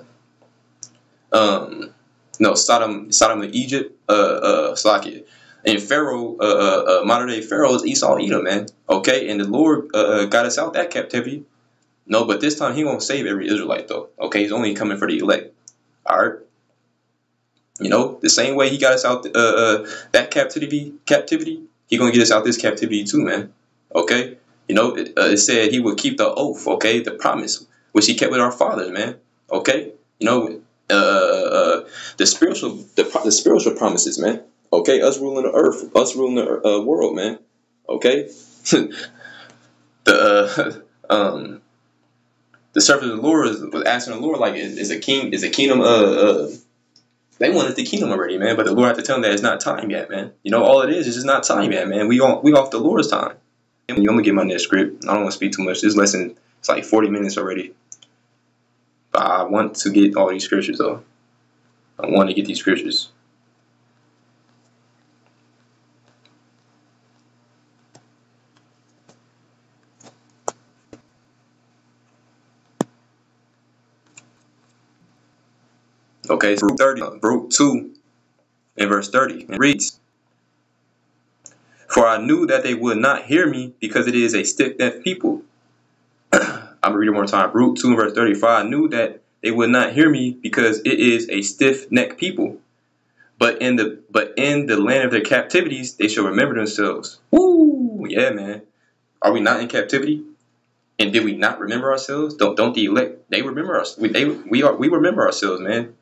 Sodom and Egypt. Slakia. And Pharaoh, modern day Pharaoh is Esau, Edom, man. Okay, and the Lord got us out that captivity. No, but this time he won't save every Israelite though. Okay, he's only coming for the elect. All right. The same way he got us out that captivity, he gonna get us out this captivity too, man. Okay, it said he would keep the oath, okay, the promise which he kept with our fathers, man. Okay, the spiritual promises, man. Okay, us ruling the earth, us ruling the world, man. Okay, the servant of the Lord was asking the Lord like, is a kingdom they wanted the kingdom already, man, but the Lord had to tell them that it's not time yet, man. All it is just not time yet, man. We off the Lord's time. I'm gonna get my next script. I don't want to speak too much. This lesson, it's like 40 minutes already. But I want to get all these scriptures though. I want to get these scriptures. Okay, so Baruch 2 in verse 30. It reads, for I knew that they would not hear me because it is a stiff-necked people. I'm going to read it one more time. Baruch 2 in verse 30. For I knew that they would not hear me because it is a stiff-necked people. But in the land of their captivities, they shall remember themselves. Woo! Yeah, man. Are we not in captivity? And did we not remember ourselves? Don't the elect, they remember us. We remember ourselves, man.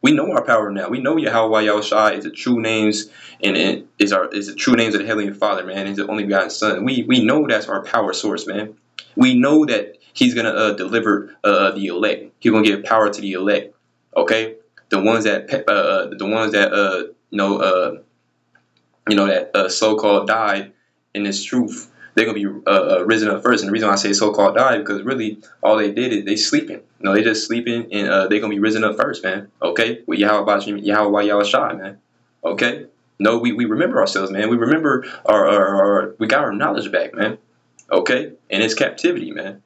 We know our power now. We know Yahweh Yahushua is the true names and is the true names of the Heavenly Father, man. He's the only begotten Son. We know that's our power source, man. We know that He's gonna deliver the elect. He's gonna give power to the elect. Okay, the ones that so-called died in this truth. They're gonna be risen up first. And the reason why I say so-called died because really all they did is they sleeping. They just sleeping and they're gonna be risen up first, man. Okay, with Yahweh Yahushua, man. Okay, no, we remember ourselves, man. We remember we got our knowledge back, man. Okay, and it's captivity, man.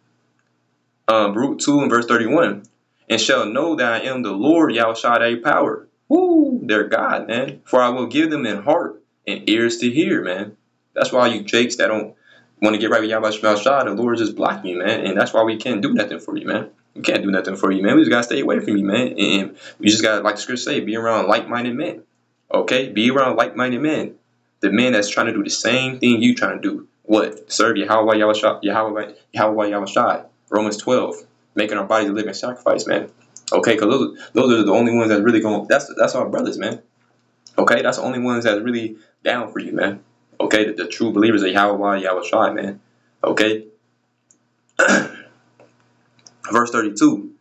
Baruch 2 and verse 31, and shall know that I am the Lord Yahushua thy power. Woo, their God, man. For I will give them an heart and ears to hear, man. That's why you jakes that don't want to get right with Yahweh Shah, the Lord just blocking you, man. And that's why we can't do nothing for you, man. We can't do nothing for you, man. We just got to stay away from you, man. And we just got to, like the scripture say, be around like-minded men. Okay? Be around like-minded men. The men that's trying to do the same thing you trying to do. What? Serve Yahweh Yahushai. Romans 12. Making our bodies a living sacrifice, man. Okay, because those are the only ones that's really going. That's our brothers, man. Okay, that's the only ones that's really down for you, man. Okay, the true believers of Yahweh Yahushai, man. Okay. Verse 32.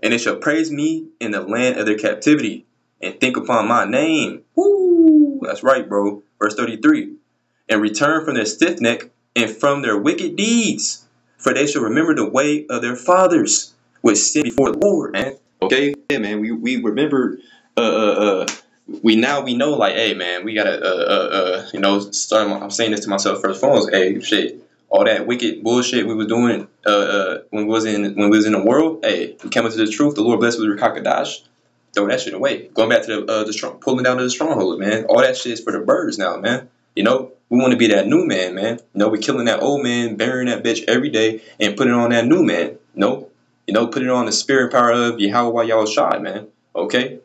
And they shall praise me in the land of their captivity, and think upon my name. Woo! That's right, bro. Verse 33. And return from their stiff neck and from their wicked deeds, for they shall remember the way of their fathers, which sin before the Lord, man. Okay, yeah, man. We remember. We know, like, hey, man, we gotta I'm saying this to myself first foremost. Hey, shit, all that wicked bullshit we was doing when we was in the world. Hey, we came into the truth. The Lord blessed with Rakakadash. Throw that shit away. Going back to the strong, pulling down to the stronghold, man. All that shit is for the birds now, man. We want to be that new man, man. We killing that old man, burying that bitch every day, and putting on that new man. Put it on the spirit and power of Yahweh Yahushai, man. Okay?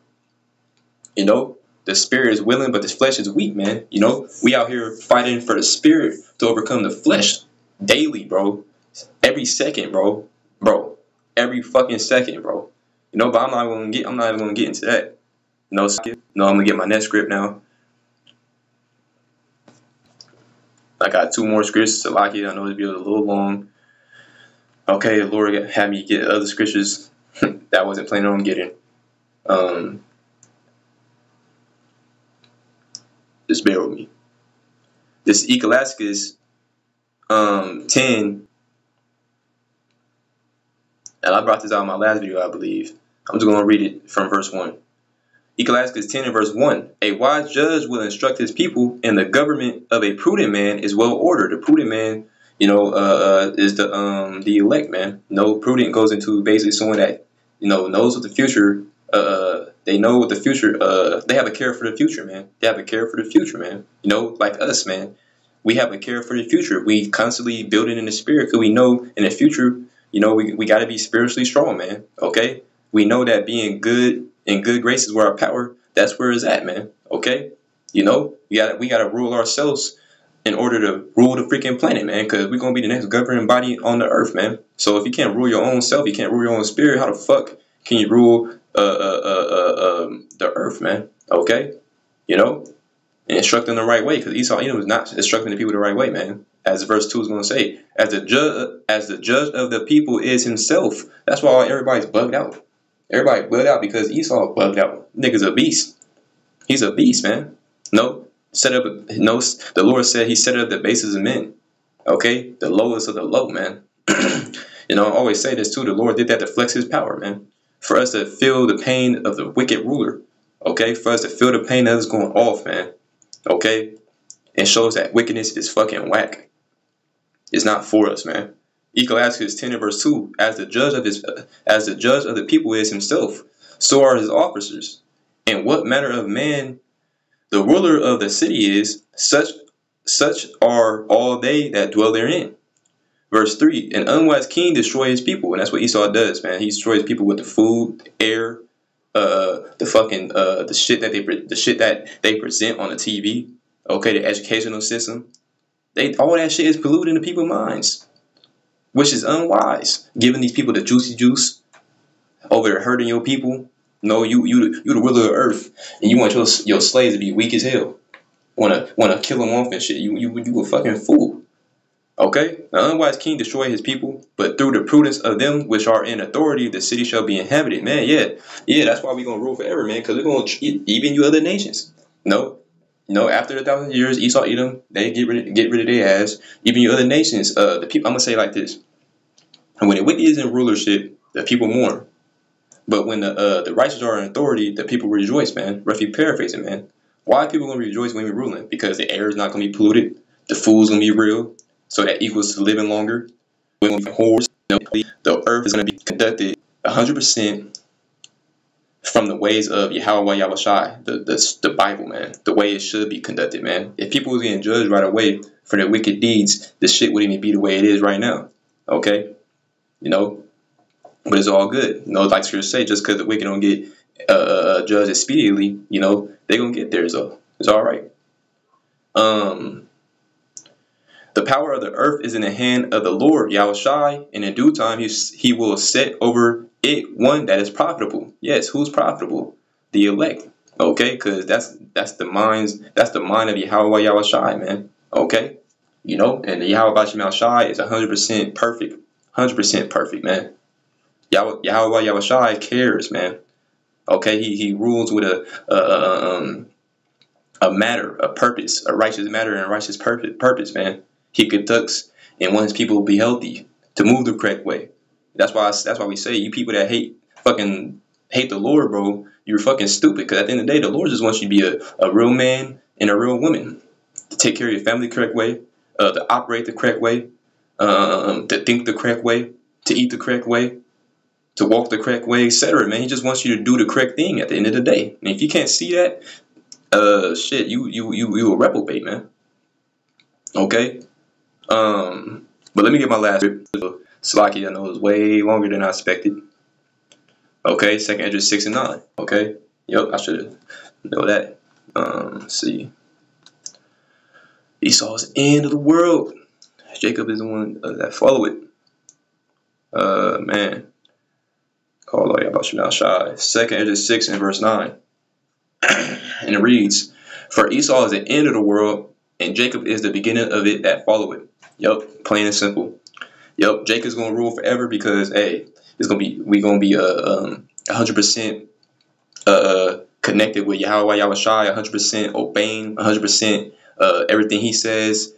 The spirit is willing, but the flesh is weak, man. We out here fighting for the spirit to overcome the flesh daily, bro. Every second, bro. Every fucking second, bro. But I'm not even gonna get into that. I'm gonna get my next script now. I got 2 more scripts to lock it. I know this video is a little long. Okay, the Lord had me get other scriptures that I wasn't planning on getting. Just bear with me. This is Ecclesiastes 10, and I brought this out in my last video, I believe. I'm just going to read it from verse 1. Ecclesiastes 10 and verse 1. A wise judge will instruct his people, and the government of a prudent man is well ordered. The prudent man, is the elect man. Prudent goes into basically someone that knows what the future. They know what the future. They have a care for the future, man. They have a care for the future, man. Like us, man. We have a care for the future. We constantly building in the spirit because we know in the future, we got to be spiritually strong, man. Okay, we know that being good in good graces where our power. That's where it's at, man. Okay, we gotta rule ourselves in order to rule the freaking planet, man. Because we're gonna be the next governing body on the earth, man. So if you can't rule your own self, you can't rule your own spirit. How the fuck can you rule the earth, man? Okay, and instruct them the right way, because Esau Edom is not instructing the people the right way, man. As verse 2 is going to say, as the judge of the people is himself. That's why everybody's bugged out. Everybody bugged out because Esau bugged out. Nigga's a beast. He's a beast, man. The Lord said he set up the bases of men. Okay, the lowest of the low, man. I always say this too. The Lord did that to flex his power, man. For us to feel the pain of the wicked ruler. Okay, for us to feel the pain that is going off, man. Okay, it shows that wickedness is fucking whack. It's not for us, man. Ecclesiastes 10 and verse 2: as the judge of the people is himself, so are his officers. And what manner of man the ruler of the city is, such are all they that dwell therein. Verse 3: an unwise king destroys his people, and that's what Esau does, man. He destroys people with the food, the air, the shit that they present on the TV. Okay, the educational system. All that shit is polluting the people's minds, which is unwise. Giving these people the juicy juice over there hurting your people. No, you the ruler of the earth, and you want your slaves to be weak as hell. Wanna kill them off and shit. You a fucking fool. Okay, the unwise king destroy his people, but through the prudence of them which are in authority, the city shall be inhabited. Man, yeah, that's why we're gonna rule forever, man. Because we're gonna even you other nations. After the 1,000 years, Esau Edom, they get rid of their ass. Even you other nations, the people. I'm gonna say it like this: and when the wicked is in rulership, the people mourn. But when the righteous are in authority, the people rejoice, man. Roughly paraphrasing, man. Why are people gonna rejoice when we're ruling? Because the air is not gonna be polluted, the food's gonna be real, so that equals to living longer. When we horse, the earth is gonna be conducted 100% from the ways of Yahweh Yahushai, the Bible, man. The way it should be conducted, man. If people was getting judged right away for their wicked deeds, this shit wouldn't even be the way it is right now. Okay, but it's all good. Like Scripture say, just because the wicked don't get judged expediently, they gonna get there. So it's all right. The power of the earth is in the hand of the Lord Yahushai, and in due time he will set over it one that is profitable. Yes, who's profitable? The elect. Okay, because that's the mind of Yahweh Yahushai, man. Okay, and the Yahweh Yahushai is 100% perfect, 100% perfect, man. Yahweh Yahushai cares, man. Okay, he rules with a matter, a purpose, a righteous matter and a righteous purpose, man. He conducts and wants people to be healthy, to move the correct way. That's why we say, you people that hate the Lord, bro, you're fucking stupid. Because at the end of the day, the Lord just wants you to be a real man and a real woman, to take care of your family the correct way, to operate the correct way, to think the correct way, to eat the correct way, to walk the correct way, etc. Man, he just wants you to do the correct thing at the end of the day. And if you can't see that, shit, you a reprobate, man. Okay. But let me get my last Slaki. I know it was way longer than I expected. Okay, 2nd Ezra 6 and 9. Okay. Yep, I should know that. Let's see. Esau's end of the world. Jacob is the one that follow it. Man. Call all about Shemal Shai. 2nd Ezra 6 and verse 9. And it reads, for Esau is the end of the world, and Jacob is the beginning of it that follow it. Yup, plain and simple. Yup, Jacob's gonna rule forever because we're gonna be 100% connected with Yahweh Yahushai, 100% obeying, 100% everything he says.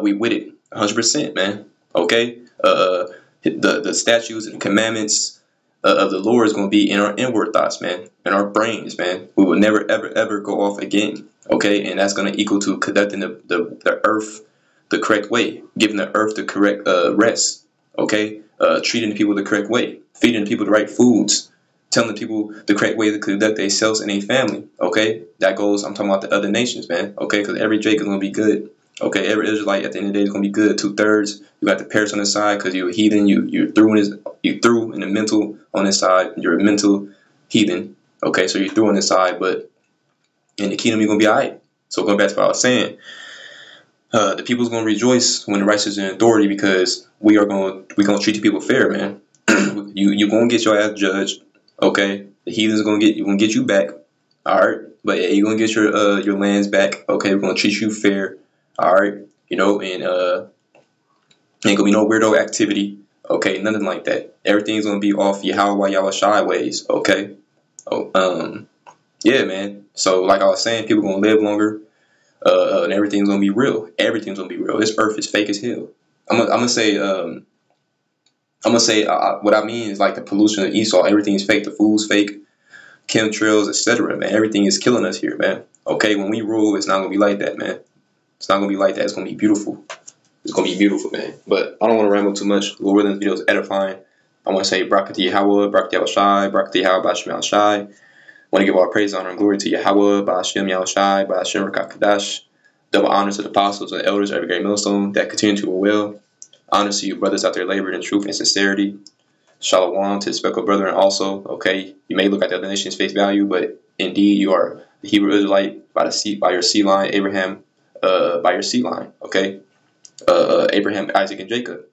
We with it, 100%, man. Okay, the statutes and commandments of the Lord is going to be in our inward thoughts, man, in our brains, man. We will never, ever, ever go off again. Okay, and that's going to equal to conducting the earth the correct way, giving the earth the correct rest. Okay, treating the people the correct way, feeding the people the right foods, telling the people the correct way to conduct themselves and a family. Okay, that goes. I'm talking about the other nations, man. Okay, because every Jake is going to be good. Okay, every Israelite at the end of the day is going to be good. 2/3. You got the Paris on the side because you're a heathen. You threw in the mental on this side. You're a mental heathen. Okay, so you're through on this side, but in the kingdom you're going to be all right. So going back to what I was saying, the people's going to rejoice when the righteous are in authority because we're going to treat the people fair, man. You're going to get your ass judged. Okay, the heathen's going to get you back. All right, but yeah, you're going to get your lands back. Okay, we're going to treat you fair. All right, and ain't gonna be no weirdo activity. Okay, nothing like that. Everything's gonna be off Yahweh Yahushai ways. Okay. Yeah, man. So like I was saying, people gonna live longer, and everything's gonna be real. Everything's gonna be real. This earth is fake as hell. I'm gonna say what I mean is like the pollution of Esau. Everything's fake. The food's fake, chemtrails, etc. Man, everything is killing us here, man. Okay, when we rule, it's not gonna be like that, man. It's not going to be like that. It's going to be beautiful. It's going to be beautiful, man. But I don't want to ramble too much. Lord, this video is edifying. I want to say Barak to Yahweh, Barak to Yahushai, Barak to Yahweh, Ba'ashem Yahushai. I want to give all praise, honor, and glory to Yahweh, Ba'ashem Yahushai, Ba'ashem Rakakadash. Double honors to the apostles and elders of every great millstone that continue to do well. Honors to you brothers out there laboring in truth and sincerity. Shalom to the speckled brethren also. Okay, you may look at the other nations face value, but indeed you are the Hebrew Israelite by your seed line, Abraham. By your seed line, okay? Abraham, Isaac, and Jacob.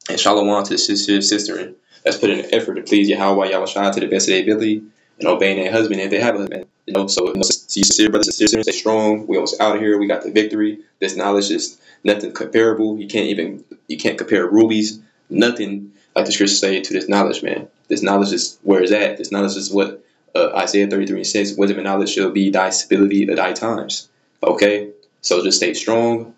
And shalom to the sister that's put in an effort to please Yahweh Yahushua to the best of their ability and obeying their husband if they have a husband. So sincere brothers and sisters, stay strong. We almost out of here. We got the victory. This knowledge is nothing comparable. You can't compare rubies. Nothing like the scriptures say to this knowledge, man. This knowledge is where it's at. This knowledge is what Isaiah 33:6. Wisdom and knowledge shall be thy stability of thy times. Okay. So just stay strong.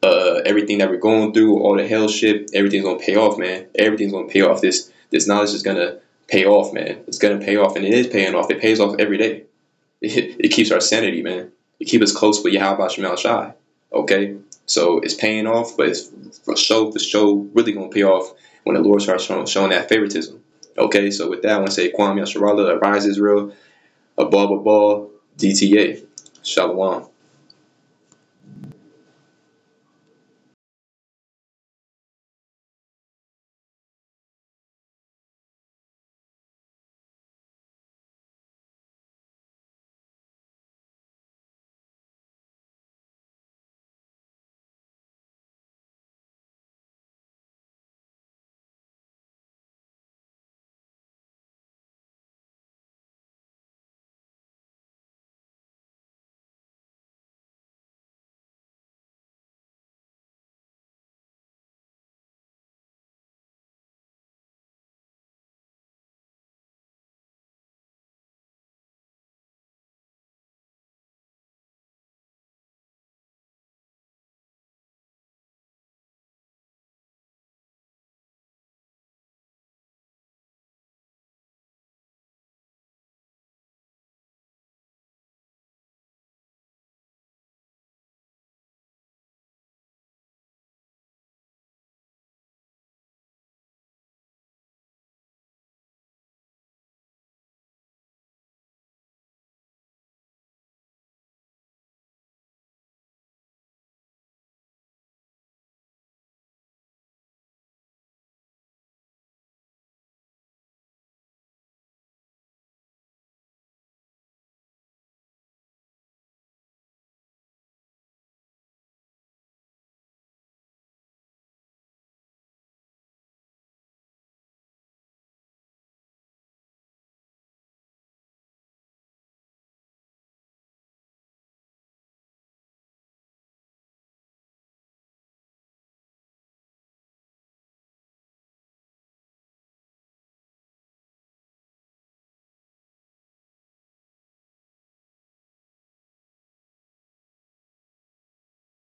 Everything that we're going through, all the hell shit, everything's gonna pay off, man. Everything's gonna pay off. This knowledge is gonna pay off, man. It's gonna pay off, and it is paying off. It pays off every day. It keeps our sanity, man. It keeps us close with Yahweh Shemal Shai. Okay, so it's paying off, but it's for sure really gonna pay off when the Lord starts showing that favoritism. Okay, so with that, I want to say Kwam Yasharallah, Arise Israel, Abba, DTA, Shalom.